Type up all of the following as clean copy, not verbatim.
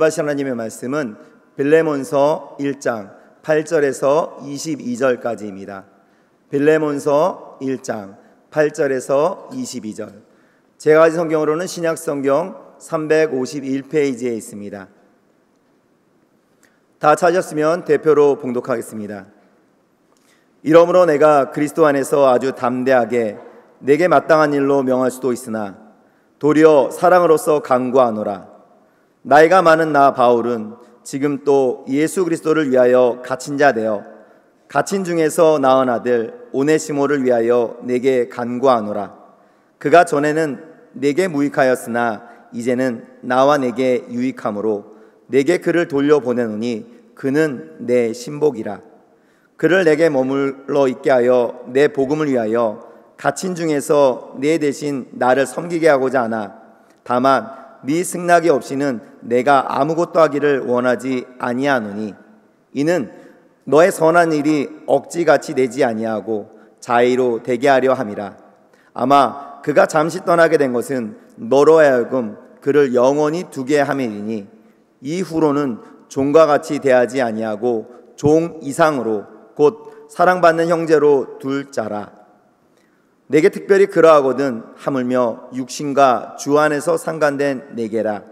받으실 하나님의 말씀은 빌레몬서 1장 8절에서 22절까지입니다. 빌레몬서 1장 8절에서 22절. 제가 가진 성경으로는 신약성경 351페이지에 있습니다. 다 찾으셨으면 대표로 봉독하겠습니다. 이러므로 내가 그리스도 안에서 아주 담대하게 내게 마땅한 일로 명할 수도 있으나 도리어 사랑으로서 간구하노라. 나이가 많은 나 바울은 지금 또 예수 그리스도를 위하여 갇힌 자 되어 갇힌 중에서 낳은 아들 오네시모를 위하여 내게 간구하노라. 그가 전에는 내게 무익하였으나 이제는 나와 내게 유익함으로 내게 그를 돌려보내노니 그는 내 신복이라. 그를 내게 머물러 있게 하여 내 복음을 위하여 갇힌 중에서 내 대신 나를 섬기게 하고자 하나 다만 네 승낙이 없이는 내가 아무것도 하기를 원하지 아니하노니 이는 너의 선한 일이 억지같이 되지 아니하고 자의로 되게 하려 함이라. 아마 그가 잠시 떠나게 된 것은 너로 하여금 그를 영원히 두게 함이니 이후로는 종과 같이 대하지 아니하고 종 이상으로 곧 사랑받는 형제로 둘 자라. 내게 특별히 그러하거든 하물며 육신과 주 안에서 상관된 내게라.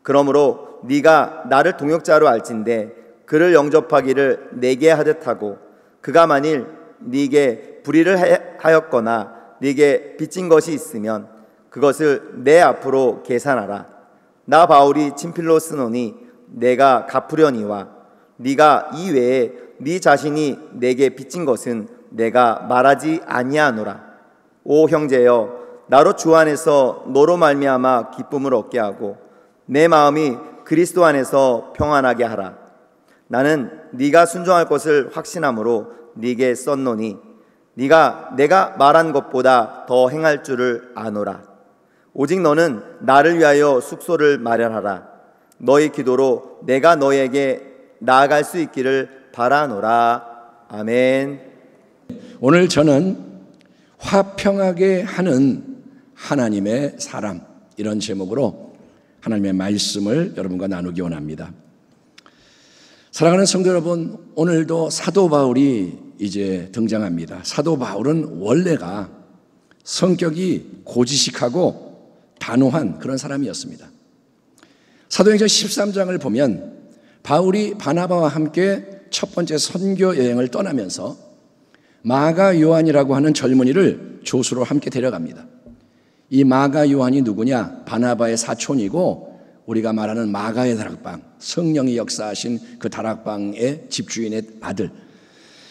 그러므로 네가 나를 동역자로 알진대 그를 영접하기를 내게 하듯 하고 그가 만일 네게 불의를 하였거나 네게 빚진 것이 있으면 그것을 내 앞으로 계산하라. 나 바울이 친필로 쓰노니 내가 갚으려니와 네가 이외에 네 자신이 내게 빚진 것은 내가 말하지 아니하노라. 오 형제여, 나로 주 안에서 너로 말미암아 기쁨을 얻게 하고 내 마음이 그리스도 안에서 평안하게 하라. 나는 네가 순종할 것을 확신함으로 네게 썼노니 네가 내가 말한 것보다 더 행할 줄을 아노라. 오직 너는 나를 위하여 숙소를 마련하라. 너희 기도로 내가 너에게 나아갈 수 있기를 바라노라. 아멘. 오늘 저는 화평하게 하는 하나님의 사람, 이런 제목으로 하나님의 말씀을 여러분과 나누기 원합니다. 사랑하는 성도 여러분, 오늘도 사도 바울이 이제 등장합니다. 사도 바울은 원래가 성격이 고지식하고 단호한 그런 사람이었습니다. 사도행전 13장을 보면 바울이 바나바와 함께 첫 번째 선교 여행을 떠나면서 마가 요한이라고 하는 젊은이를 조수로 함께 데려갑니다. 이 마가 요한이 누구냐? 바나바의 사촌이고 우리가 말하는 마가의 다락방, 성령이 역사하신 그 다락방의 집주인의 아들.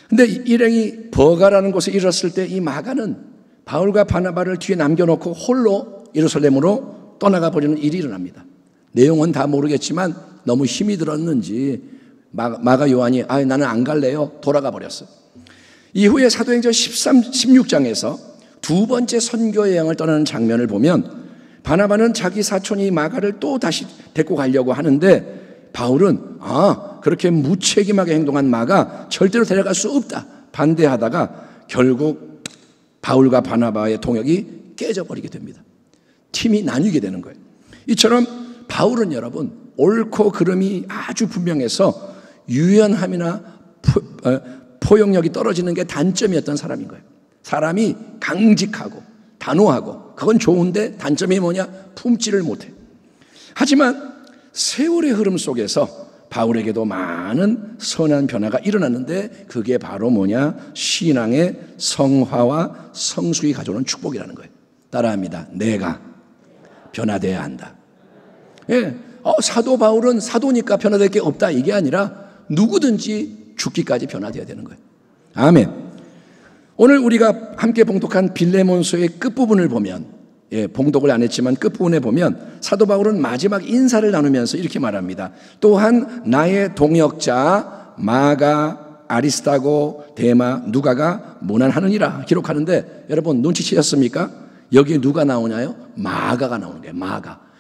근데 일행이 버가라는 곳에 이르렀을 때 이 마가는 바울과 바나바를 뒤에 남겨놓고 홀로 예루살렘으로 떠나가 버리는 일이 일어납니다. 내용은 다 모르겠지만 너무 힘이 들었는지 마가 요한이 나는 안 갈래요, 돌아가 버렸어요. 이후에 사도행전 16장에서 두 번째 선교 여행을 떠나는 장면을 보면 바나바는 자기 사촌이 마가를 또 다시 데리고 가려고 하는데 바울은 그렇게 무책임하게 행동한 마가 절대로 데려갈 수 없다 반대하다가 결국 바울과 바나바의 동역이 깨져버리게 됩니다. 팀이 나뉘게 되는 거예요. 이처럼 바울은 여러분 옳고 그름이 아주 분명해서 유연함이나 포용력이 떨어지는 게 단점이었던 사람인 거예요. 사람이 강직하고 단호하고 그건 좋은데 단점이 뭐냐? 품지를 못해. 하지만 세월의 흐름 속에서 바울에게도 많은 선한 변화가 일어났는데 그게 바로 뭐냐? 신앙의 성화와 성숙이 가져오는 축복이라는 거예요. 따라합니다. 내가 변화되어야 한다. 예, 사도 바울은 사도니까 변화될 게 없다 이게 아니라 누구든지 죽기까지 변화되어야 되는 거예요. 아멘. 오늘 우리가 함께 봉독한 빌레몬서의 끝부분을 보면, 봉독을 안 했지만 끝부분에 보면 사도 바울은 마지막 인사를 나누면서 이렇게 말합니다. 또한 나의 동역자 마가, 아리스타고, 데마, 누가가 문안하느니라 기록하는데 여러분 눈치채셨습니까? 여기에 누가 나오냐요? 마가가 나오는 거예요.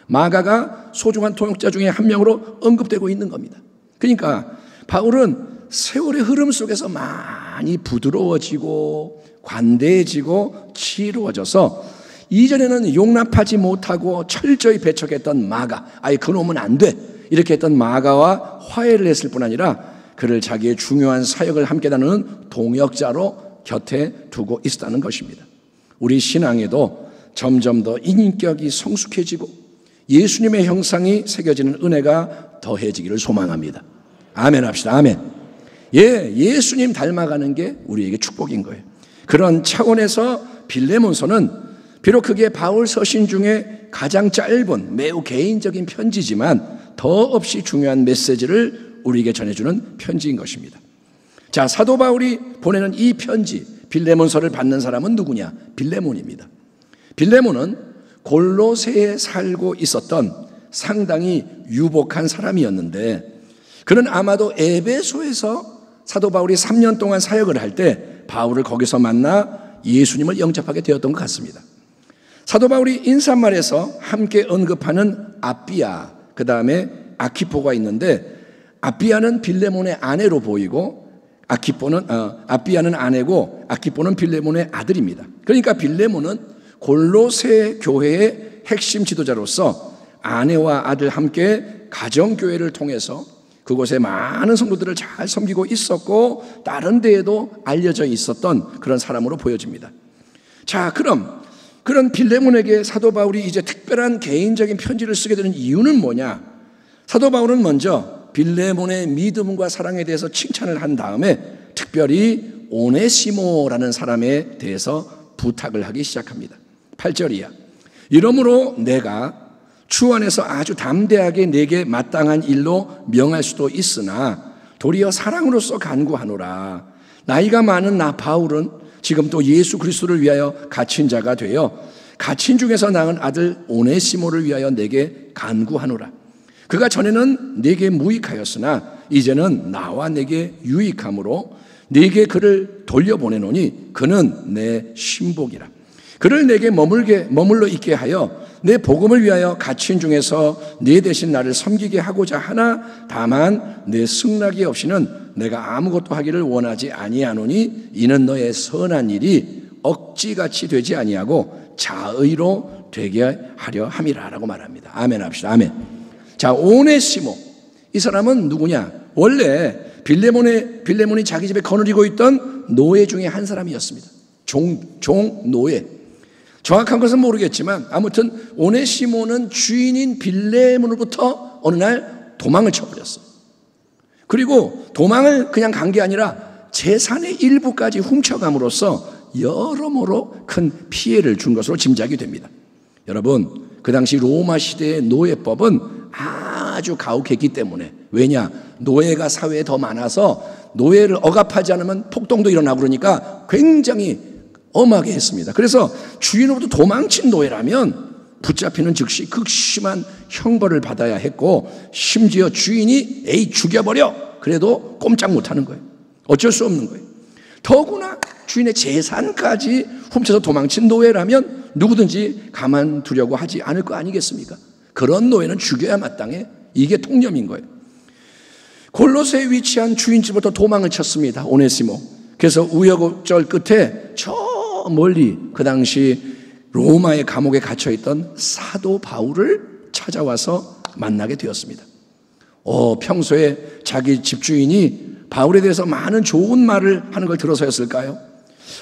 마가가 소중한 동역자 중에 한 명으로 언급되고 있는 겁니다. 그러니까 바울은 세월의 흐름 속에서 많이 부드러워지고 관대해지고 지혜로워져서 이전에는 용납하지 못하고 철저히 배척했던 마가, 그놈은 안 돼, 이렇게 했던 마가와 화해를 했을 뿐 아니라 그를 자기의 중요한 사역을 함께 나누는 동역자로 곁에 두고 있었다는 것입니다. 우리 신앙에도 점점 더 인격이 성숙해지고 예수님의 형상이 새겨지는 은혜가 더해지기를 소망합니다. 아멘 합시다. 아멘. 예수님 닮아가는 게 우리에게 축복인 거예요. 그런 차원에서 빌레몬서는 비록 그게 바울 서신 중에 가장 짧은 매우 개인적인 편지지만 더없이 중요한 메시지를 우리에게 전해주는 편지인 것입니다. 자, 사도 바울이 보내는 이 편지 빌레몬서를 받는 사람은 누구냐? 빌레몬입니다. 빌레몬은 골로새에 살고 있었던 상당히 유복한 사람이었는데 그는 아마도 에베소에서 사도 바울이 3년 동안 사역을 할 때 바울을 거기서 만나 예수님을 영접하게 되었던 것 같습니다. 사도 바울이 인사말에서 함께 언급하는 아비아, 그 다음에 아키포가 있는데 아비아는 빌레몬의 아내로 보이고 아비아는 아내고 아키포는 빌레몬의 아들입니다. 그러니까 빌레몬은 골로새 교회의 핵심 지도자로서 아내와 아들 함께 가정교회를 통해서 그곳에 많은 성도들을 잘 섬기고 있었고 다른 데에도 알려져 있었던 그런 사람으로 보여집니다. 자, 그런 빌레몬에게 사도 바울이 이제 특별한 개인적인 편지를 쓰게 되는 이유는 뭐냐? 사도 바울은 먼저 빌레몬의 믿음과 사랑에 대해서 칭찬을 한 다음에 특별히 오네시모라는 사람에 대해서 부탁을 하기 시작합니다. 8절이야. 이러므로 내가 주 안에서 아주 담대하게 내게 마땅한 일로 명할 수도 있으나 도리어 사랑으로서 간구하노라. 나이가 많은 나 바울은 지금 또 예수 그리스도를 위하여 갇힌 자가 되어 갇힌 중에서 낳은 아들 오네시모를 위하여 내게 간구하노라. 그가 전에는 내게 무익하였으나 이제는 나와 내게 유익함으로 내게 그를 돌려보내노니 그는 내 신복이라. 그를 내게 머물러 있게 하여 내 복음을 위하여 갇힌 중에서 네 대신 나를 섬기게 하고자 하나 다만 내 승낙이 없이는 내가 아무것도 하기를 원하지 아니하노니 이는 너의 선한 일이 억지같이 되지 아니하고 자의로 되게 하려 함이라 라고 말합니다. 아멘 합시다. 아멘. 자, 오네시모, 이 사람은 누구냐? 원래 빌레몬이 자기 집에 거느리고 있던 노예 중에 한 사람이었습니다. 노예. 정확한 것은 모르겠지만 아무튼 오네시모는 주인인 빌레몬으로부터 어느 날 도망을 쳐버렸어요. 그리고 도망을 그냥 간 게 아니라 재산의 일부까지 훔쳐감으로써 여러모로 큰 피해를 준 것으로 짐작이 됩니다. 여러분, 그 당시 로마 시대의 노예법은 아주 가혹했기 때문에, 왜냐? 노예가 사회에 더 많아서 노예를 억압하지 않으면 폭동도 일어나고 그러니까 굉장히 엄하게 했습니다. 그래서 주인으로부터 도망친 노예라면 붙잡히는 즉시 극심한 형벌을 받아야 했고 심지어 주인이 죽여버려 그래도 꼼짝 못하는 거예요. 어쩔 수 없는 거예요. 더구나 주인의 재산까지 훔쳐서 도망친 노예라면 누구든지 가만두려고 하지 않을 거 아니겠습니까? 그런 노예는 죽여야 마땅해. 이게 통념인 거예요. 골로새에 위치한 주인집부터 도망을 쳤습니다. 오네시모. 그래서 우여곡절 끝에 저 멀리 그 당시 로마의 감옥에 갇혀있던 사도 바울을 찾아와서 만나게 되었습니다. 평소에 자기 집주인이 바울에 대해서 많은 좋은 말을 하는 걸 들어서였을까요?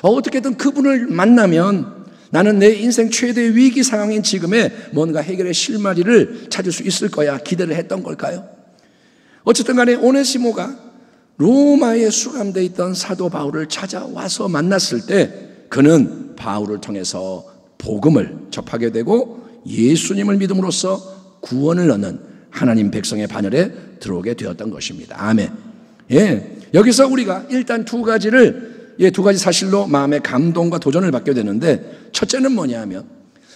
어떻게든 그분을 만나면 나는 내 인생 최대의 위기 상황인 지금에 뭔가 해결의 실마리를 찾을 수 있을 거야 기대를 했던 걸까요? 어쨌든 간에 오네시모가 로마에 수감되어 있던 사도 바울을 찾아와서 만났을 때 그는 바울을 통해서 복음을 접하게 되고 예수님을 믿음으로써 구원을 얻는 하나님 백성의 반열에 들어오게 되었던 것입니다. 아멘. 여기서 우리가 일단 두 가지 사실로 마음의 감동과 도전을 받게 되는데, 첫째는 뭐냐면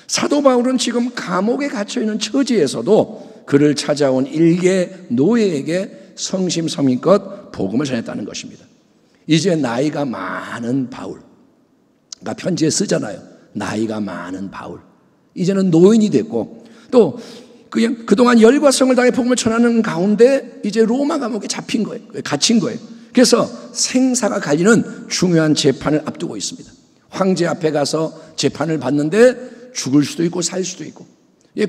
사도 바울은 지금 감옥에 갇혀있는 처지에서도 그를 찾아온 일개 노예에게 성심성의껏 복음을 전했다는 것입니다. 이제 나이가 많은 바울, 그러니까 편지에 쓰잖아요. 나이가 많은 바울, 이제는 노인이 됐고 또 그냥 그동안 열과 성을 다해 복음을 전하는 가운데 이제 로마 감옥에 잡힌 거예요. 갇힌 거예요. 그래서 생사가 갈리는 중요한 재판을 앞두고 있습니다. 황제 앞에 가서 재판을 받는데 죽을 수도 있고 살 수도 있고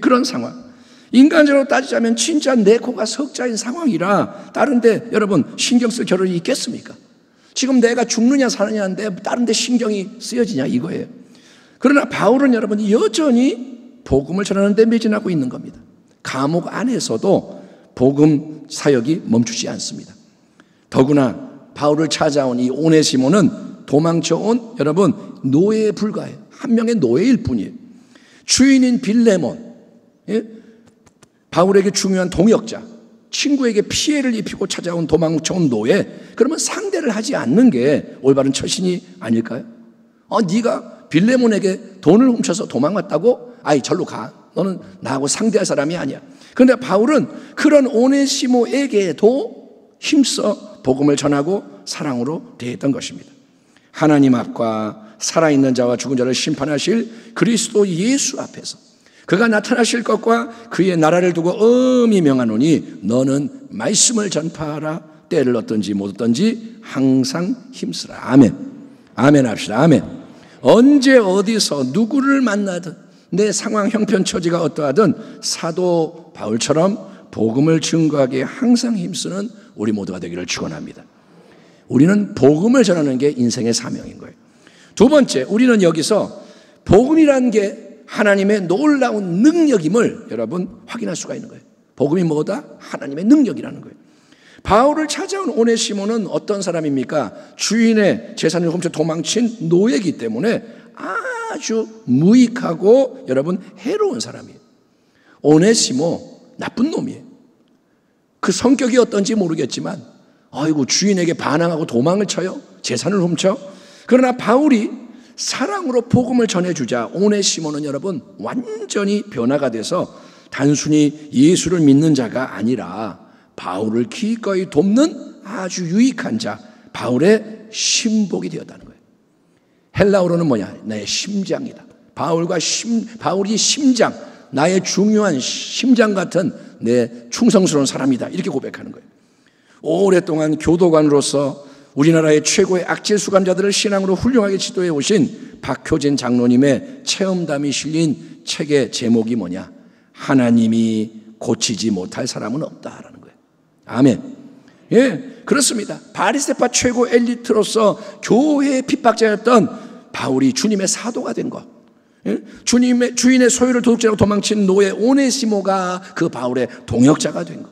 그런 상황. 인간적으로 따지자면 진짜 내 코가 석자인 상황이라 다른데 여러분 신경 쓸 겨를이 있겠습니까? 지금 내가 죽느냐 사느냐인데 다른데 신경이 쓰여지냐 이거예요. 그러나 바울은 여러분 여전히 복음을 전하는 데 매진하고 있는 겁니다. 감옥 안에서도 복음 사역이 멈추지 않습니다. 더구나 바울을 찾아온 이 오네시모는 도망쳐온 여러분 노예에 불과해요. 한 명의 노예일 뿐이에요. 주인인 빌레몬, 바울에게 중요한 동역자, 친구에게 피해를 입히고 찾아온 도망쳐온 노예, 그러면 상대를 하지 않는 게 올바른 처신이 아닐까요? 네가 빌레몬에게 돈을 훔쳐서 도망왔다고? 아이 절로 가. 너는 나하고 상대할 사람이 아니야. 그런데 바울은 그런 오네시모에게도 힘써 복음을 전하고 사랑으로 대했던 것입니다. 하나님 앞과 살아있는 자와 죽은 자를 심판하실 그리스도 예수 앞에서 그가 나타나실 것과 그의 나라를 두고 엄히 명하노니 너는 말씀을 전파하라. 때를 얻든지 못 얻든지 항상 힘쓰라. 아멘. 아멘 합시다. 아멘. 언제 어디서 누구를 만나든 내 상황 형편 처지가 어떠하든 사도 바울처럼 복음을 증거하기에 항상 힘쓰는 우리 모두가 되기를 축원합니다. 우리는 복음을 전하는 게 인생의 사명인 거예요. 두 번째, 우리는 여기서 복음이라는 게 하나님의 놀라운 능력임을 여러분 확인할 수가 있는 거예요. 복음이 뭐다? 하나님의 능력이라는 거예요. 바울을 찾아온 오네시모는 어떤 사람입니까? 주인의 재산을 훔쳐 도망친 노예이기 때문에 아주 무익하고 여러분 해로운 사람이에요. 오네시모 나쁜 놈이에요. 그 성격이 어떤지 모르겠지만 아이고 주인에게 반항하고 도망을 쳐요. 재산을 훔쳐. 그러나 바울이 사랑으로 복음을 전해주자 오네시모는 여러분 완전히 변화가 돼서 단순히 예수를 믿는 자가 아니라 바울을 기꺼이 돕는 아주 유익한 자, 바울의 신복이 되었다는 거예요. 헬라어로는 뭐냐? 나의 심장이다. 바울이 심장, 나의 중요한 심장 같은 내 충성스러운 사람이다. 이렇게 고백하는 거예요. 오랫동안 교도관으로서 우리나라의 최고의 악질 수감자들을 신앙으로 훌륭하게 지도해 오신 박효진 장로님의 체험담이 실린 책의 제목이 뭐냐? 하나님이 고치지 못할 사람은 없다라는 거예요. 아멘. 예, 그렇습니다. 바리새파 최고 엘리트로서 교회의 핍박자였던 바울이 주님의 사도가 된 것. 예? 주인의 소유를 도둑질하고 도망친 노예 오네시모가 그 바울의 동역자가 된 것.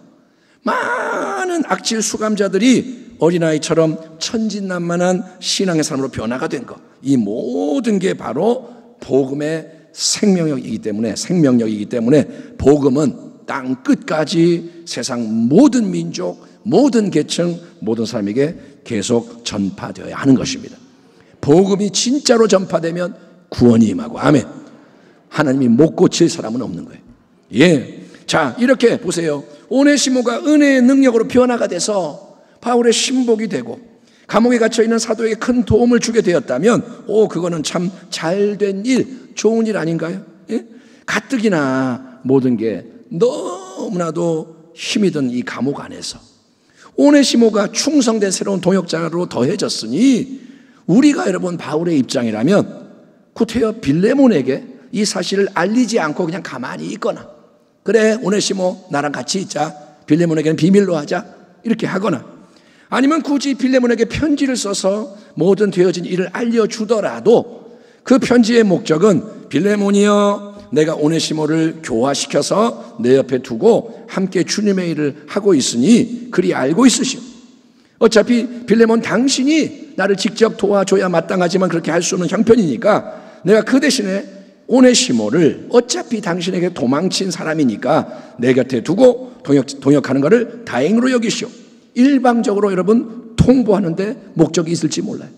많은 악질 수감자들이 어린아이처럼 천진난만한 신앙의 사람으로 변화가 된 것. 이 모든 게 바로 복음의 생명력이기 때문에 복음은 땅 끝까지 세상 모든 민족, 모든 계층, 모든 사람에게 계속 전파되어야 하는 것입니다. 복음이 진짜로 전파되면 구원이 임하고 아멘. 하나님이 못 고칠 사람은 없는 거예요. 예. 자, 이렇게 보세요. 오네시모가 은혜의 능력으로 변화가 돼서 바울의 신복이 되고 감옥에 갇혀있는 사도에게 큰 도움을 주게 되었다면 그거는 참 잘된 일, 좋은 일 아닌가요? 예? 가뜩이나 모든 게 너무나도 힘이 든 이 감옥 안에서 오네시모가 충성된 새로운 동역자로 더해졌으니 우리가 여러분 바울의 입장이라면 구태여 빌레몬에게 이 사실을 알리지 않고 그냥 가만히 있거나 그래 오네시모 나랑 같이 있자, 빌레몬에게는 비밀로 하자 이렇게 하거나 아니면 굳이 빌레몬에게 편지를 써서 모든 되어진 일을 알려주더라도 그 편지의 목적은 빌레몬이여 내가 오네시모를 교화시켜서 내 옆에 두고 함께 주님의 일을 하고 있으니 그리 알고 있으시오. 어차피 빌레몬 당신이 나를 직접 도와줘야 마땅하지만 그렇게 할 수 없는 형편이니까 내가 그 대신에 오네시모를 어차피 당신에게 도망친 사람이니까 내 곁에 두고 동역하는 것을 다행으로 여기시오. 일방적으로 여러분 통보하는데 목적이 있을지 몰라요.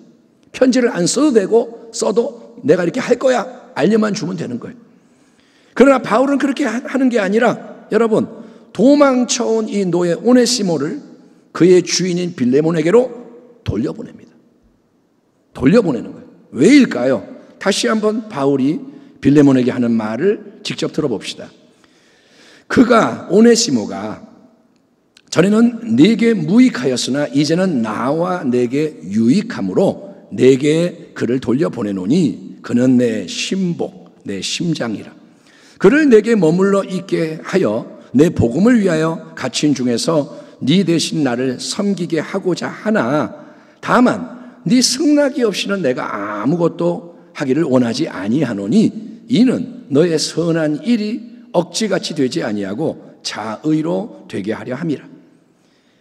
편지를 안 써도 되고 써도 내가 이렇게 할 거야 알려만 주면 되는 거예요. 그러나 바울은 그렇게 하는 게 아니라 여러분 도망쳐온 이 노예 오네시모를 그의 주인인 빌레몬에게로 돌려보냅니다. 돌려보내는 거예요. 왜일까요? 다시 한번 바울이 빌레몬에게 하는 말을 직접 들어봅시다. 오네시모가 전에는 내게 무익하였으나 이제는 나와 내게 유익함으로 내게 그를 돌려보내노니 그는 내 신복, 내 심장이라. 그를 내게 머물러 있게 하여 내 복음을 위하여 갇힌 중에서 네 대신 나를 섬기게 하고자 하나 다만 네 승낙이 없이는 내가 아무것도 하기를 원하지 아니하노니 이는 너의 선한 일이 억지같이 되지 아니하고 자의로 되게 하려 함이라.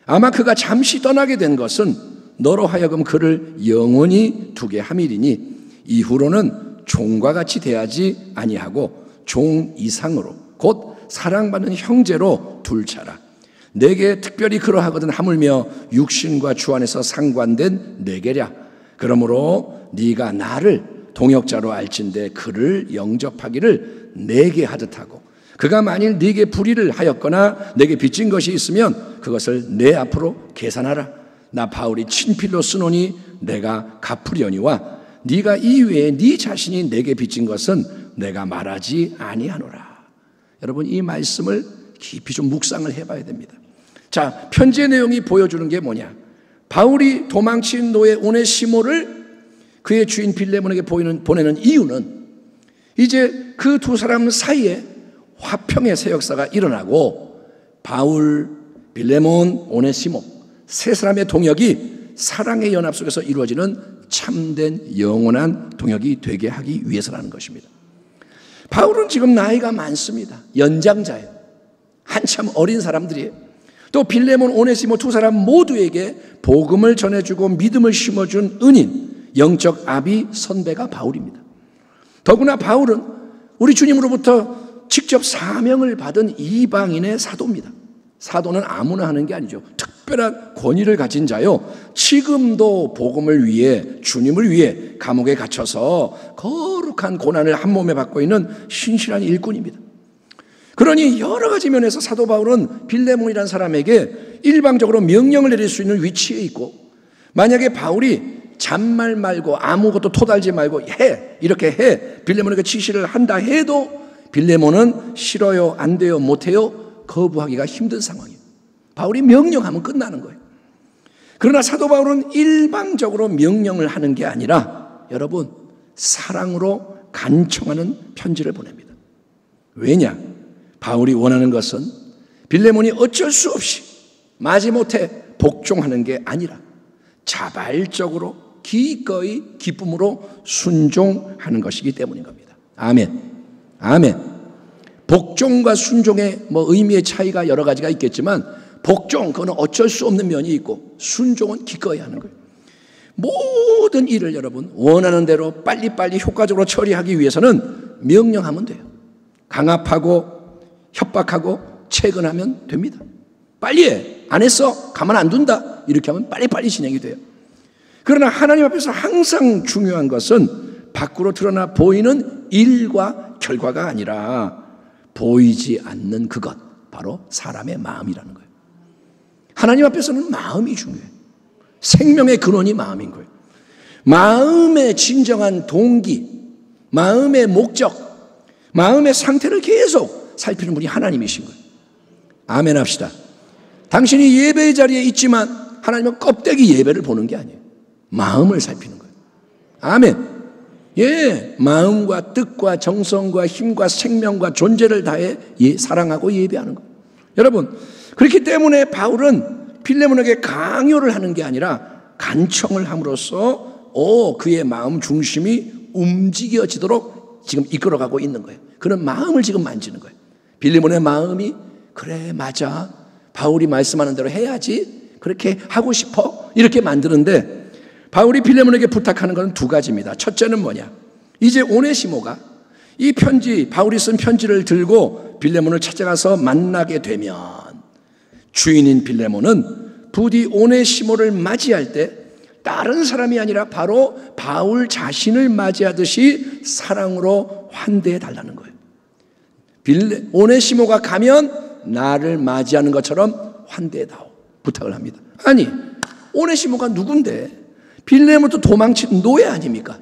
아마 그가 잠시 떠나게 된 것은 너로 하여금 그를 영원히 두게 함이리니 이후로는 종과 같이 대하지 아니하고 종 이상으로 곧 사랑받는 형제로 둘차라. 내게 특별히 그러하거든 하물며 육신과 주 안에서 상관된 내게랴. 그러므로 네가 나를 동역자로 알진대 그를 영접하기를 내게 하듯 하고 그가 만일 네게 불의를 하였거나 내게 빚진 것이 있으면 그것을 내 앞으로 계산하라. 나 바울이 친필로 쓰노니 내가 갚으려니와 네가 이외에 네 자신이 내게 빚진 것은 내가 말하지 아니하노라. 여러분, 이 말씀을 깊이 좀 묵상을 해봐야 됩니다. 자, 편지의 내용이 보여주는 게 뭐냐? 바울이 도망친 노예 오네시모를 그의 주인 빌레몬에게 보내는 이유는 이제 그 두 사람 사이에 화평의 새 역사가 일어나고 바울, 빌레몬, 오네시모 세 사람의 동역이 사랑의 연합 속에서 이루어지는 참된 영원한 동역이 되게 하기 위해서라는 것입니다. 바울은 지금 나이가 많습니다. 연장자예요. 한참 어린 사람들이에요. 또 빌레몬, 오네시모 두 사람 모두에게 복음을 전해주고 믿음을 심어준 은인, 영적 아비 선배가 바울입니다. 더구나 바울은 우리 주님으로부터 직접 사명을 받은 이방인의 사도입니다. 사도는 아무나 하는 게 아니죠. 특별한 권위를 가진 자요. 지금도 복음을 위해, 주님을 위해 감옥에 갇혀서 거룩한 고난을 한 몸에 받고 있는 신실한 일꾼입니다. 그러니 여러 가지 면에서 사도 바울은 빌레몬이라는 사람에게 일방적으로 명령을 내릴 수 있는 위치에 있고, 만약에 바울이 잔말 말고 아무것도 토달지 말고 이렇게 해 빌레몬에게 지시를 한다 해도 빌레몬은 싫어요, 안 돼요, 못해요 거부하기가 힘든 상황이에요. 바울이 명령하면 끝나는 거예요. 그러나 사도 바울은 일방적으로 명령을 하는 게 아니라 여러분 사랑으로 간청하는 편지를 보냅니다. 왜냐? 바울이 원하는 것은 빌레몬이 어쩔 수 없이 마지못해 복종하는 게 아니라 자발적으로 기꺼이 기쁨으로 순종하는 것이기 때문인 겁니다. 아멘. 아멘. 복종과 순종의 의미의 차이가 여러 가지가 있겠지만 복종, 그거는 어쩔 수 없는 면이 있고 순종은 기꺼이 하는 거예요. 모든 일을 여러분 원하는 대로 빨리빨리 효과적으로 처리하기 위해서는 명령하면 돼요. 강압하고 협박하고 채근하면 됩니다. 빨리 해. 안 했어. 가만 안 둔다. 이렇게 하면 빨리빨리 진행이 돼요. 그러나 하나님 앞에서 항상 중요한 것은 밖으로 드러나 보이는 일과 결과가 아니라 보이지 않는 그것, 바로 사람의 마음이라는 거예요. 하나님 앞에서는 마음이 중요해요. 생명의 근원이 마음인 거예요. 마음의 진정한 동기, 마음의 목적, 마음의 상태를 계속 살피는 분이 하나님이신 거예요. 아멘 합시다. 당신이 예배의 자리에 있지만 하나님은 껍데기 예배를 보는 게 아니에요. 마음을 살피는 거예요. 아멘. 마음과 뜻과 정성과 힘과 생명과 존재를 다해 사랑하고 예배하는 거예요. 여러분, 그렇기 때문에 바울은 빌레몬에게 강요를 하는 게 아니라 간청을 함으로써 그의 마음 중심이 움직여지도록 지금 이끌어가고 있는 거예요. 그런 마음을 지금 만지는 거예요. 빌레몬의 마음이 그래 맞아, 바울이 말씀하는 대로 해야지, 그렇게 하고 싶어, 이렇게 만드는데 바울이 빌레몬에게 부탁하는 것은 두 가지입니다. 첫째는 뭐냐? 이제 오네시모가 이 편지, 바울이 쓴 편지를 들고 빌레몬을 찾아가서 만나게 되면 주인인 빌레몬은 부디 오네시모를 맞이할 때 다른 사람이 아니라 바로 바울 자신을 맞이하듯이 사랑으로 환대해 달라는 거예요. 오네시모가 가면 나를 맞이하는 것처럼 환대해다오, 부탁을 합니다. 아니, 오네시모가 누군데? 빌레몬도 도망친 노예 아닙니까?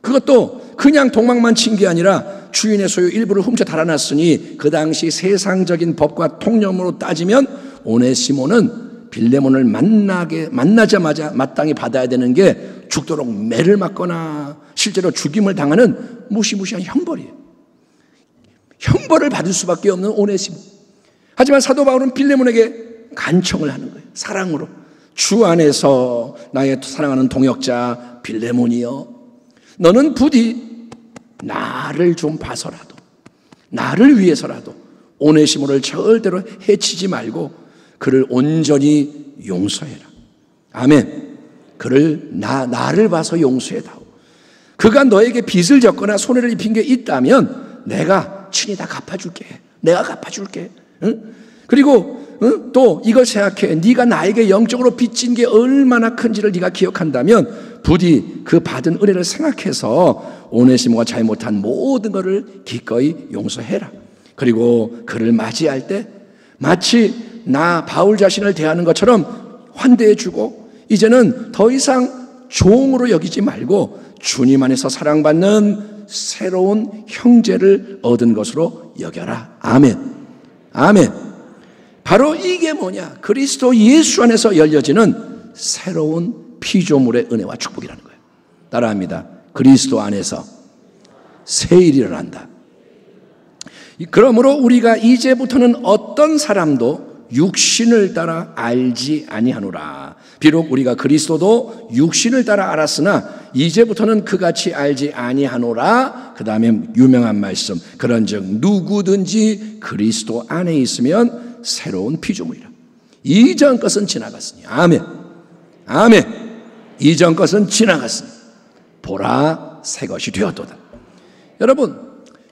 그것도 그냥 도망만 친 게 아니라 주인의 소유 일부를 훔쳐 달아났으니 그 당시 세상적인 법과 통념으로 따지면 오네시모는 빌레몬을 만나자마자 마땅히 받아야 되는 게 죽도록 매를 맞거나 실제로 죽임을 당하는 무시무시한 형벌이에요. 형벌을 받을 수밖에 없는 오네시모. 하지만 사도 바울은 빌레몬에게 간청을 하는 거예요. 사랑으로. 주 안에서 나의 사랑하는 동역자 빌레몬이여, 너는 부디 나를 좀 봐서라도, 나를 위해서라도 오네시모를 절대로 해치지 말고 그를 온전히 용서해라. 아멘. 그를 나를 봐서 용서해다오. 그가 너에게 빚을 졌거나 손해를 입힌 게 있다면 내가 친히 다 갚아줄게. 내가 갚아줄게. 응? 그리고 또 이걸 생각해. 네가 나에게 영적으로 빚진 게 얼마나 큰지를 네가 기억한다면 부디 그 받은 은혜를 생각해서 오네시모가 잘못한 모든 것을 기꺼이 용서해라. 그리고 그를 맞이할 때 마치 나 바울 자신을 대하는 것처럼 환대해주고 이제는 더 이상 종으로 여기지 말고 주님 안에서 사랑받는 새로운 형제를 얻은 것으로 여겨라. 아멘. 아멘. 바로 이게 뭐냐? 그리스도 예수 안에서 열려지는 새로운 피조물의 은혜와 축복이라는 거예요. 따라합니다. 그리스도 안에서 새 일이 일어난다. 그러므로 우리가 이제부터는 어떤 사람도 육신을 따라 알지 아니하노라. 비록 우리가 그리스도도 육신을 따라 알았으나 이제부터는 그같이 알지 아니하노라. 그 다음에 유명한 말씀, 그런즉 누구든지 그리스도 안에 있으면 새로운 피조물이라. 이전 것은 지나갔으니. 아멘. 아멘. 이전 것은 지나갔으니 보라 새 것이 되었도다. 여러분,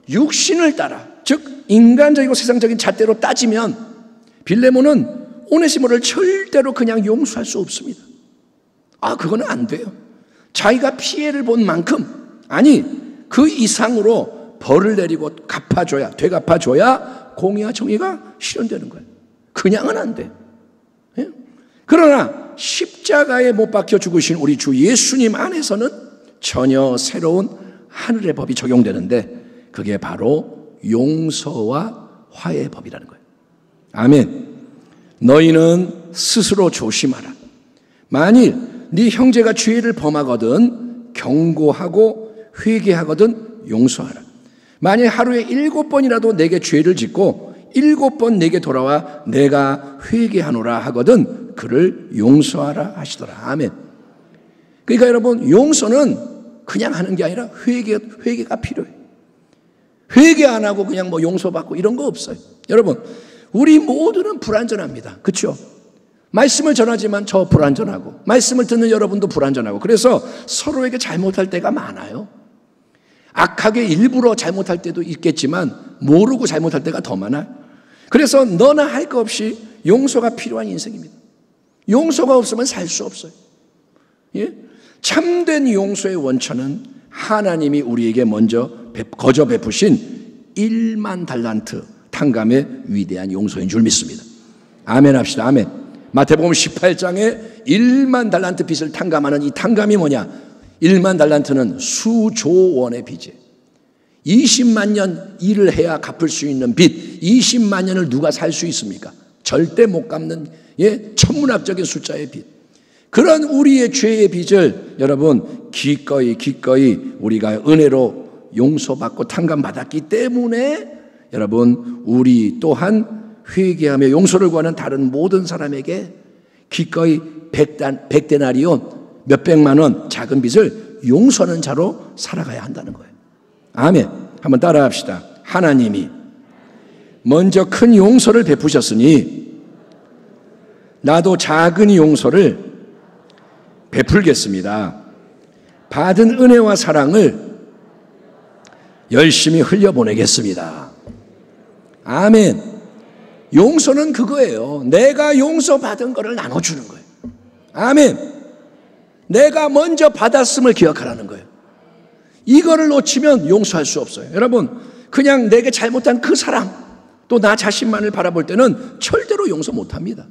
육신을 따라, 즉 인간적이고 세상적인 잣대로 따지면 빌레몬은 오네시모를 절대로 그냥 용서할 수 없습니다. 그거는 안 돼요. 자기가 피해를 본 만큼, 아니 그 이상으로 벌을 내리고 갚아줘야, 되갚아줘야 공의와 정의가 실현되는 거예요. 그냥은 안 돼요. 예? 그러나 십자가에 못 박혀 죽으신 우리 주 예수님 안에서는 전혀 새로운 하늘의 법이 적용되는데 그게 바로 용서와 화해의 법이라는 거예요. 아멘. 너희는 스스로 조심하라. 만일 네 형제가 죄를 범하거든 경고하고 회개하거든 용서하라. 만일 하루에 7번이라도 내게 죄를 짓고 7번 내게 돌아와 내가 회개하노라 하거든 그를 용서하라 하시더라. 아멘. 그러니까 여러분, 용서는 그냥 하는 게 아니라 회개가 필요해요. 회개 안 하고 그냥 뭐 용서받고 이런 거 없어요. 여러분, 우리 모두는 불완전합니다. 그렇죠? 말씀을 전하지만 저 불완전하고, 말씀을 듣는 여러분도 불완전하고, 그래서 서로에게 잘못할 때가 많아요. 악하게 일부러 잘못할 때도 있겠지만 모르고 잘못할 때가 더 많아요. 그래서 너나 할 거 없이 용서가 필요한 인생입니다. 용서가 없으면 살 수 없어요. 예? 참된 용서의 원천은 하나님이 우리에게 먼저 거저 베푸신 1만 달란트 탕감의 위대한 용서인 줄 믿습니다. 아멘 합시다. 아멘. 마태복음 18장에 1만 달란트 빚을 탕감하는 이 탕감이 뭐냐? 1만 달란트는 수조 원의 빚이에요. 20만 년 일을 해야 갚을 수 있는 빚, 20만 년을 누가 살 수 있습니까? 절대 못 갚는 천문학적인 숫자의 빚. 그런 우리의 죄의 빚을 여러분 기꺼이 우리가 은혜로 용서받고 탕감받았기 때문에 여러분 우리 또한 회개하며 용서를 구하는 다른 모든 사람에게 기꺼이 100데나리온 몇백만 원 작은 빚을 용서하는 자로 살아가야 한다는 거예요. 아멘. 한번 따라 합시다. 하나님이 먼저 큰 용서를 베푸셨으니 나도 작은 용서를 베풀겠습니다. 받은 은혜와 사랑을 열심히 흘려보내겠습니다. 아멘. 용서는 그거예요. 내가 용서받은 거를 나눠주는 거예요. 아멘. 내가 먼저 받았음을 기억하라는 거예요. 이거를 놓치면 용서할 수 없어요. 여러분, 그냥 내게 잘못한 그 사람, 또 나 자신만을 바라볼 때는 절대로 용서 못합니다.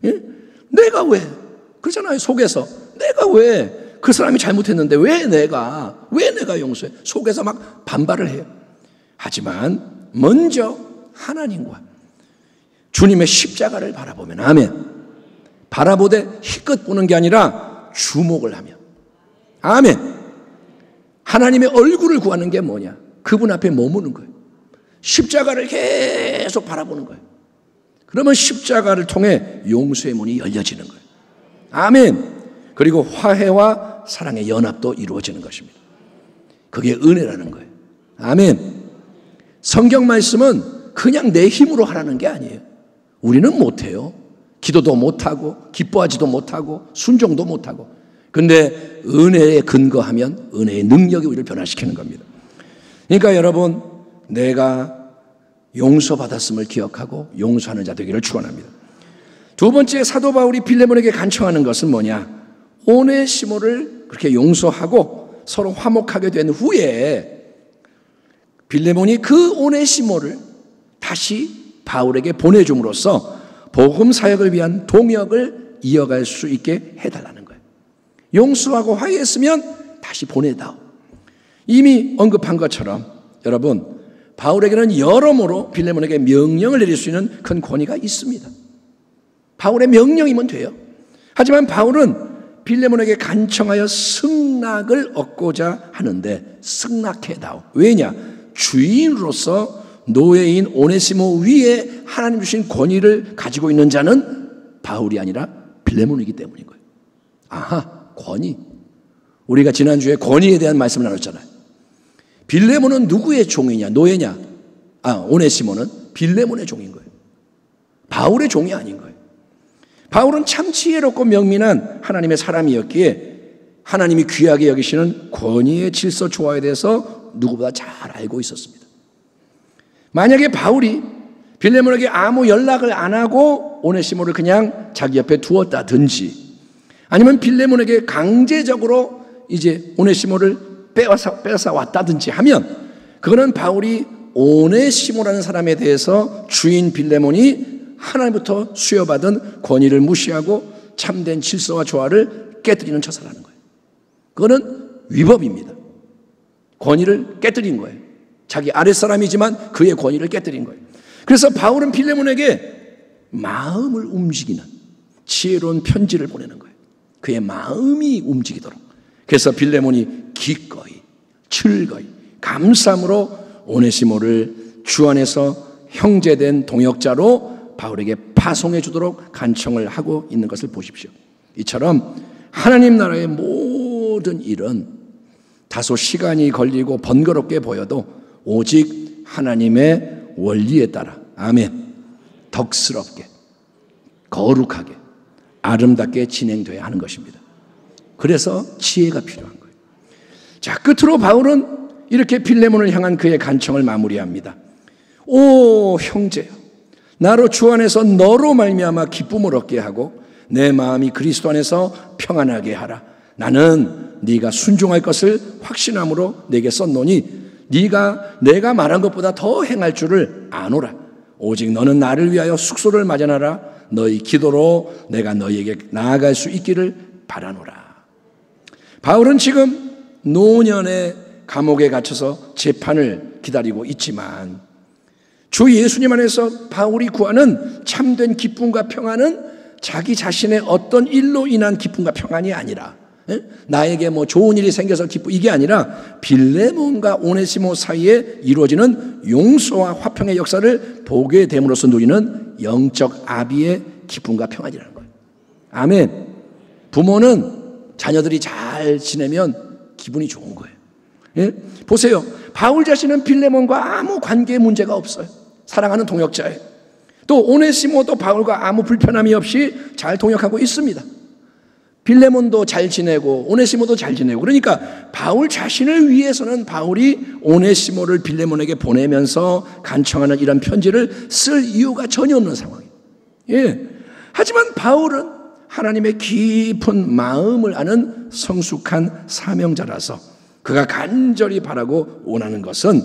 예? 내가 왜? 그렇잖아요. 속에서 내가 왜 그 사람이 잘못했는데 왜 내가 용서해? 속에서 막 반발을 해요. 하지만 먼저 하나님과 주님의 십자가를 바라보면, 아멘. 바라보되 희끗 보는 게 아니라 주목을 하며, 아멘. 하나님의 얼굴을 구하는 게 뭐냐? 그분 앞에 머무는 거예요. 십자가를 계속 바라보는 거예요. 그러면 십자가를 통해 용서의 문이 열려지는 거예요. 아멘. 그리고 화해와 사랑의 연합도 이루어지는 것입니다. 그게 은혜라는 거예요. 아멘. 성경 말씀은 그냥 내 힘으로 하라는 게 아니에요. 우리는 못해요. 기도도 못하고 기뻐하지도 못하고 순종도 못하고. 근데 은혜에 근거하면 은혜의 능력이 우리를 변화시키는 겁니다. 그러니까 여러분, 내가 용서받았음을 기억하고 용서하는 자 되기를 축원합니다. 두 번째, 사도 바울이 빌레몬에게 간청하는 것은 뭐냐? 오네시모를 그렇게 용서하고 서로 화목하게 된 후에 빌레몬이 그 오네시모를 다시 바울에게 보내줌으로써 복음 사역을 위한 동역을 이어갈 수 있게 해달라는 거예요. 용서하고 화해했으면 다시 보내다오. 이미 언급한 것처럼 여러분, 바울에게는 여러모로 빌레몬에게 명령을 내릴 수 있는 큰 권위가 있습니다. 바울의 명령이면 돼요. 하지만 바울은 빌레몬에게 간청하여 승낙을 얻고자 하는데 승낙해다오. 왜냐? 주인으로서 노예인 오네시모 위에 하나님 주신 권위를 가지고 있는 자는 바울이 아니라 빌레몬이기 때문인 거예요. 아하, 권위. 우리가 지난주에 권위에 대한 말씀을 나눴잖아요. 빌레몬은 누구의 종이냐? 노예냐? 오네시모는 빌레몬의 종인 거예요. 바울의 종이 아닌 거예요. 바울은 참 지혜롭고 명민한 하나님의 사람이었기에 하나님이 귀하게 여기시는 권위의 질서 조화에 대해서 누구보다 잘 알고 있었습니다. 만약에 바울이 빌레몬에게 아무 연락을 안 하고 오네시모를 그냥 자기 옆에 두었다든지, 아니면 빌레몬에게 강제적으로 이제 오네시모를 빼앗아 왔다든지 하면, 그거는 바울이 오네시모라는 사람에 대해서 주인 빌레몬이 하나님부터 수여받은 권위를 무시하고 참된 질서와 조화를 깨뜨리는 처사라는 거예요. 그거는 위법입니다. 권위를 깨뜨린 거예요. 자기 아랫사람이지만 그의 권위를 깨뜨린 거예요. 그래서 바울은 빌레몬에게 마음을 움직이는 지혜로운 편지를 보내는 거예요. 그의 마음이 움직이도록. 그래서 빌레몬이 기꺼이 즐거이 감사함으로 오네시모를 주 안에서 형제된 동역자로 바울에게 파송해 주도록 간청을 하고 있는 것을 보십시오. 이처럼 하나님 나라의 모든 일은 다소 시간이 걸리고 번거롭게 보여도 오직 하나님의 원리에 따라, 아멘, 덕스럽게, 거룩하게, 아름답게 진행되어야 하는 것입니다. 그래서 지혜가 필요한 거예요. 자, 끝으로 바울은 이렇게 빌레몬을 향한 그의 간청을 마무리합니다. 오 형제여, 나로 주 안에서 너로 말미암아 기쁨을 얻게 하고 내 마음이 그리스도 안에서 평안하게 하라. 나는 네가 순종할 것을 확신함으로 내게 썼노니 네가 내가 말한 것보다 더 행할 줄을 아노라. 오직 너는 나를 위하여 숙소를 마련하라. 너희 기도로 내가 너희에게 나아갈 수 있기를 바라노라. 바울은 지금 노년의 감옥에 갇혀서 재판을 기다리고 있지만 주 예수님 안에서 바울이 구하는 참된 기쁨과 평안은 자기 자신의 어떤 일로 인한 기쁨과 평안이 아니라, 나에게 뭐 좋은 일이 생겨서 기쁨, 이게 아니라 빌레몬과 오네시모 사이에 이루어지는 용서와 화평의 역사를 보게 됨으로써 누리는 영적 아비의 기쁨과 평안이라는 거예요. 아멘. 부모는 자녀들이 잘 지내면 기분이 좋은 거예요. 예? 보세요. 바울 자신은 빌레몬과 아무 관계에 문제가 없어요. 사랑하는 동역자예요. 또 오네시모도 바울과 아무 불편함이 없이 잘 동역하고 있습니다. 빌레몬도 잘 지내고 오네시모도 잘 지내고. 그러니까 바울 자신을 위해서는 바울이 오네시모를 빌레몬에게 보내면서 간청하는 이런 편지를 쓸 이유가 전혀 없는 상황이에요. 예. 하지만 바울은 하나님의 깊은 마음을 아는 성숙한 사명자라서 그가 간절히 바라고 원하는 것은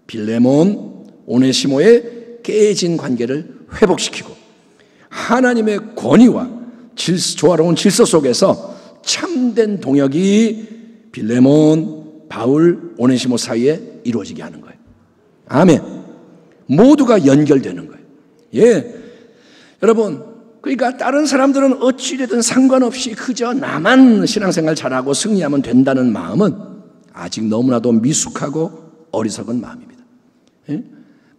빌레몬, 오네시모의 깨진 관계를 회복시키고 하나님의 권위와 조화로운 질서 속에서 참된 동역이 빌레몬, 바울, 오네시모 사이에 이루어지게 하는 거예요. 아멘. 모두가 연결되는 거예요. 예, 여러분, 그러니까 다른 사람들은 어찌되든 상관없이 그저 나만 신앙생활 잘하고 승리하면 된다는 마음은 아직 너무나도 미숙하고 어리석은 마음입니다. 예?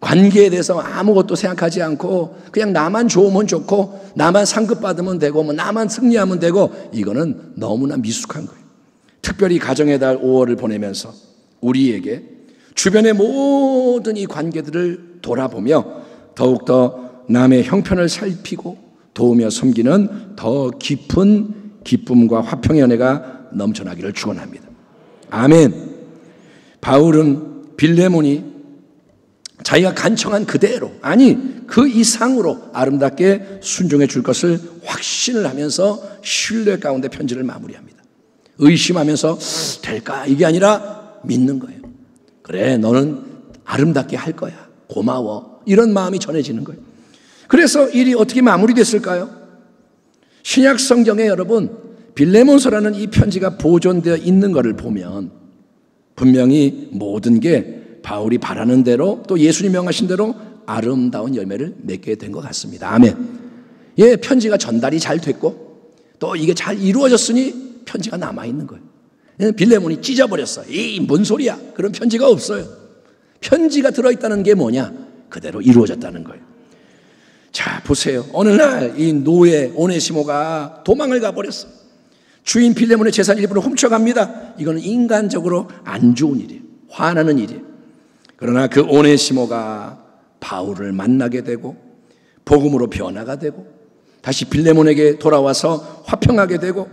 관계에 대해서 아무것도 생각하지 않고 그냥 나만 좋으면 좋고 나만 상급받으면 되고 뭐 나만 승리하면 되고, 이거는 너무나 미숙한 거예요. 특별히 가정의 달 5월을 보내면서 우리에게 주변의 모든 이 관계들을 돌아보며 더욱더 남의 형편을 살피고 도우며 섬기는 더 깊은 기쁨과 화평의 은혜가 넘쳐나기를 축원합니다. 아멘. 바울은 빌레몬이 자기가 간청한 그대로, 아니 그 이상으로 아름답게 순종해 줄 것을 확신을 하면서 신뢰 가운데 편지를 마무리합니다. 의심하면서 될까? 이게 아니라 믿는 거예요. 그래, 너는 아름답게 할 거야. 고마워. 이런 마음이 전해지는 거예요. 그래서 일이 어떻게 마무리됐을까요? 신약 성경에 여러분, 빌레몬서라는 이 편지가 보존되어 있는 것을 보면 분명히 모든 게 바울이 바라는 대로 또 예수님 명하신 대로 아름다운 열매를 맺게 된 것 같습니다. 아멘. 예, 편지가 전달이 잘 됐고 또 이게 잘 이루어졌으니 편지가 남아있는 거예요. 예, 빌레몬이 찢어버렸어. 뭔 소리야? 그런 편지가 없어요. 편지가 들어있다는 게 뭐냐? 그대로 이루어졌다는 거예요. 자, 보세요. 어느 날 이 노예 오네시모가 도망을 가버렸어. 주인 빌레몬의 재산 일부를 훔쳐갑니다. 이거는 인간적으로 안 좋은 일이에요. 화나는 일이에요. 그러나 그 오네시모가 바울을 만나게 되고 복음으로 변화가 되고 다시 빌레몬에게 돌아와서 화평하게 되고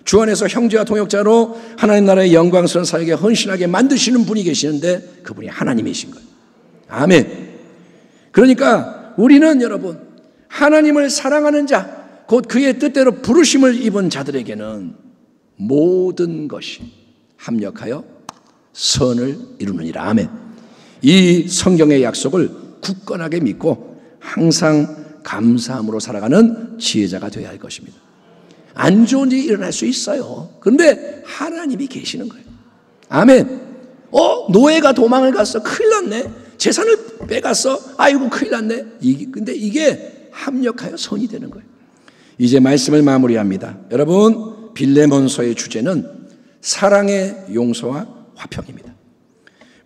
주 안에서 형제와 동역자로 하나님 나라의 영광스러운 사역에 헌신하게 만드시는 분이 계시는데 그분이 하나님이신 거예요. 아멘. 그러니까 우리는 여러분, 하나님을 사랑하는 자, 곧 그의 뜻대로 부르심을 입은 자들에게는 모든 것이 합력하여 선을 이루느니라. 아멘. 이 성경의 약속을 굳건하게 믿고 항상 감사함으로 살아가는 지혜자가 되어야 할 것입니다. 안 좋은 일이 일어날 수 있어요. 그런데 하나님이 계시는 거예요. 아멘. 노예가 도망을 갔어. 큰일 났네. 재산을 빼갔어. 아이고 큰일 났네. 근데 이게 합력하여 선이 되는 거예요. 이제 말씀을 마무리합니다. 여러분, 빌레몬서의 주제는 사랑의 용서와 화평입니다.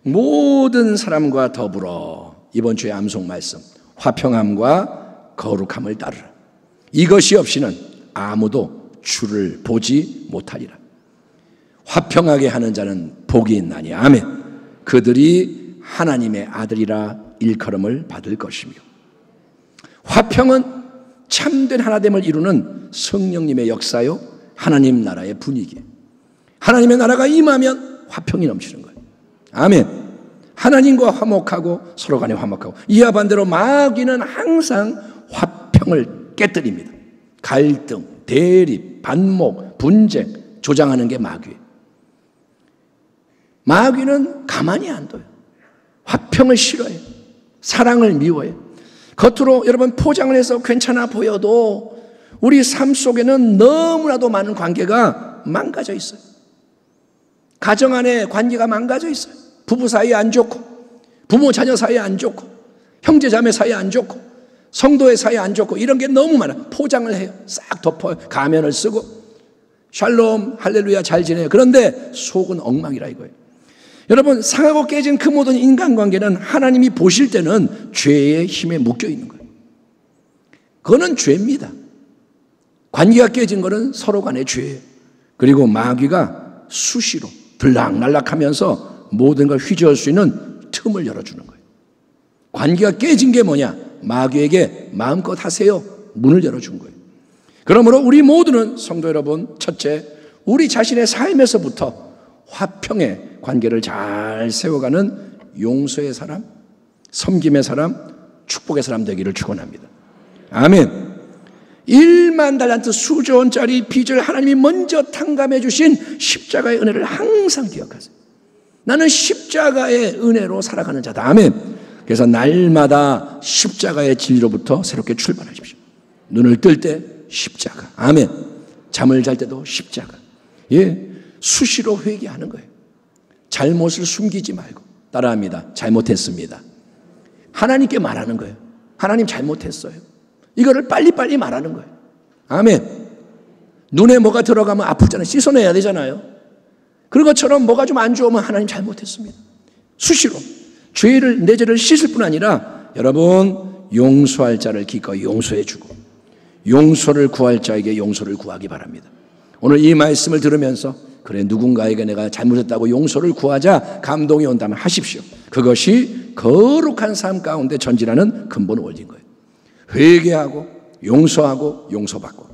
모든 사람과 더불어 이번 주의 암송 말씀, 화평함과 거룩함을 따르라. 이것이 없이는 아무도 주를 보지 못하리라. 화평하게 하는 자는 복이 있나니. 아멘. 그들이 하나님의 아들이라 일컬음을 받을 것이며, 화평은 참된 하나됨을 이루는 성령님의 역사요, 하나님 나라의 분위기. 하나님의 나라가 임하면 화평이 넘치는 거예요. 아멘. 하나님과 화목하고 서로 간에 화목하고, 이와 반대로 마귀는 항상 화평을 깨뜨립니다. 갈등, 대립, 반목, 분쟁 조장하는 게 마귀예요. 마귀는 가만히 안 둬요. 화평을 싫어해요. 사랑을 미워해요. 겉으로 여러분 포장을 해서 괜찮아 보여도 우리 삶 속에는 너무나도 많은 관계가 망가져 있어요. 가정 안에 관계가 망가져 있어요. 부부 사이에 안 좋고, 부모 자녀 사이에 안 좋고, 형제 자매 사이에 안 좋고, 성도의 사이에 안 좋고, 이런 게 너무 많아요. 포장을 해요. 싹 덮어요. 가면을 쓰고 샬롬 할렐루야 잘 지내요. 그런데 속은 엉망이라 이거예요. 여러분, 상하고 깨진 그 모든 인간관계는 하나님이 보실 때는 죄의 힘에 묶여 있는 거예요. 그거는 죄입니다. 관계가 깨진 거는 서로 간의 죄예요. 그리고 마귀가 수시로 들락날락하면서 모든 걸 휘저을 수 있는 틈을 열어주는 거예요. 관계가 깨진 게 뭐냐? 마귀에게 마음껏 하세요. 문을 열어준 거예요. 그러므로 우리 모두는 성도 여러분, 첫째, 우리 자신의 삶에서부터 화평의 관계를 잘 세워가는 용서의 사람, 섬김의 사람, 축복의 사람 되기를 축원합니다. 아멘. 1만 달란트 수조 원짜리 빚을 하나님이 먼저 탕감해 주신 십자가의 은혜를 항상 기억하세요. 나는 십자가의 은혜로 살아가는 자다. 아멘. 그래서 날마다 십자가의 진리로부터 새롭게 출발하십시오. 눈을 뜰 때 십자가. 아멘. 잠을 잘 때도 십자가. 예, 수시로 회개하는 거예요. 잘못을 숨기지 말고. 따라합니다. 잘못했습니다. 하나님께 말하는 거예요. 하나님 잘못했어요. 이거를 빨리빨리 말하는 거예요. 아멘. 눈에 뭐가 들어가면 아프잖아요. 씻어내야 되잖아요. 그런 것처럼 뭐가 좀 안 좋으면 하나님 잘못했습니다. 수시로 내 죄를 씻을 뿐 아니라 여러분 용서할 자를 기꺼이 용서해 주고 용서를 구할 자에게 용서를 구하기 바랍니다. 오늘 이 말씀을 들으면서 그래 누군가에게 내가 잘못했다고 용서를 구하자 감동이 온다면 하십시오. 그것이 거룩한 삶 가운데 전진하는 근본 원리인 거예요. 회개하고 용서하고 용서받고.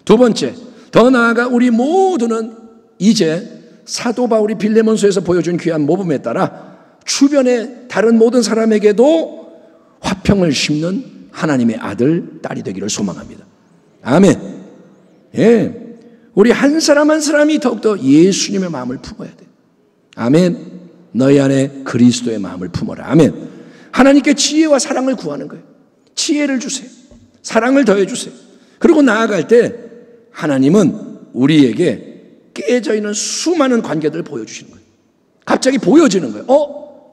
두 번째, 더 나아가 우리 모두는 이제 사도 바울이 빌레몬서에서 보여준 귀한 모범에 따라 주변의 다른 모든 사람에게도 화평을 심는 하나님의 아들, 딸이 되기를 소망합니다. 아멘. 예. 우리 한 사람 한 사람이 더욱더 예수님의 마음을 품어야 돼. 아멘. 너희 안에 그리스도의 마음을 품어라. 아멘. 하나님께 지혜와 사랑을 구하는 거예요. 지혜를 주세요. 사랑을 더해 주세요. 그리고 나아갈 때 하나님은 우리에게 깨져 있는 수많은 관계들을 보여주시는 거예요. 갑자기 보여지는 거예요.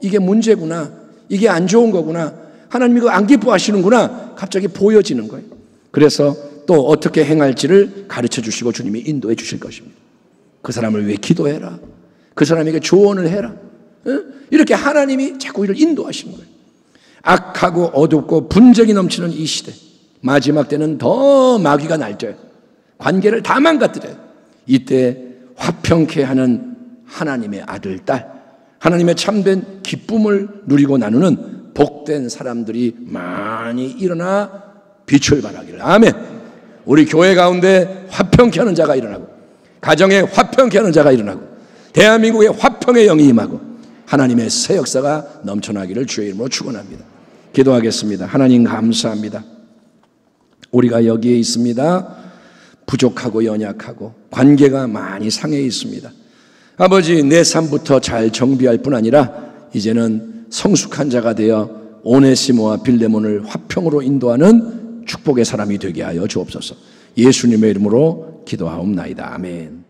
이게 문제구나. 이게 안 좋은 거구나. 하나님이 이거 안 기뻐하시는구나. 갑자기 보여지는 거예요. 그래서 또 어떻게 행할지를 가르쳐 주시고 주님이 인도해 주실 것입니다. 그 사람을 위해 기도해라. 그 사람에게 조언을 해라. 이렇게 하나님이 자꾸 이를 인도하시는 거예요. 악하고 어둡고 분쟁이 넘치는 이 시대, 마지막 때는 더 마귀가 날져요. 관계를 다 망가뜨려요. 이때 화평케 하는 하나님의 아들, 딸, 하나님의 참된 기쁨을 누리고 나누는 복된 사람들이 많이 일어나 빛을 발하기를. 아멘. 우리 교회 가운데 화평케 하는 자가 일어나고, 가정에 화평케 하는 자가 일어나고, 대한민국에 화평의 영이 임하고 하나님의 새 역사가 넘쳐나기를 주의 이름으로 축원합니다. 기도하겠습니다. 하나님 감사합니다. 우리가 여기에 있습니다. 부족하고 연약하고 관계가 많이 상해 있습니다. 아버지, 내 삶부터 잘 정비할 뿐 아니라 이제는 성숙한 자가 되어 오네시모와 빌레몬을 화평으로 인도하는 축복의 사람이 되게 하여 주옵소서. 예수님의 이름으로 기도하옵나이다. 아멘.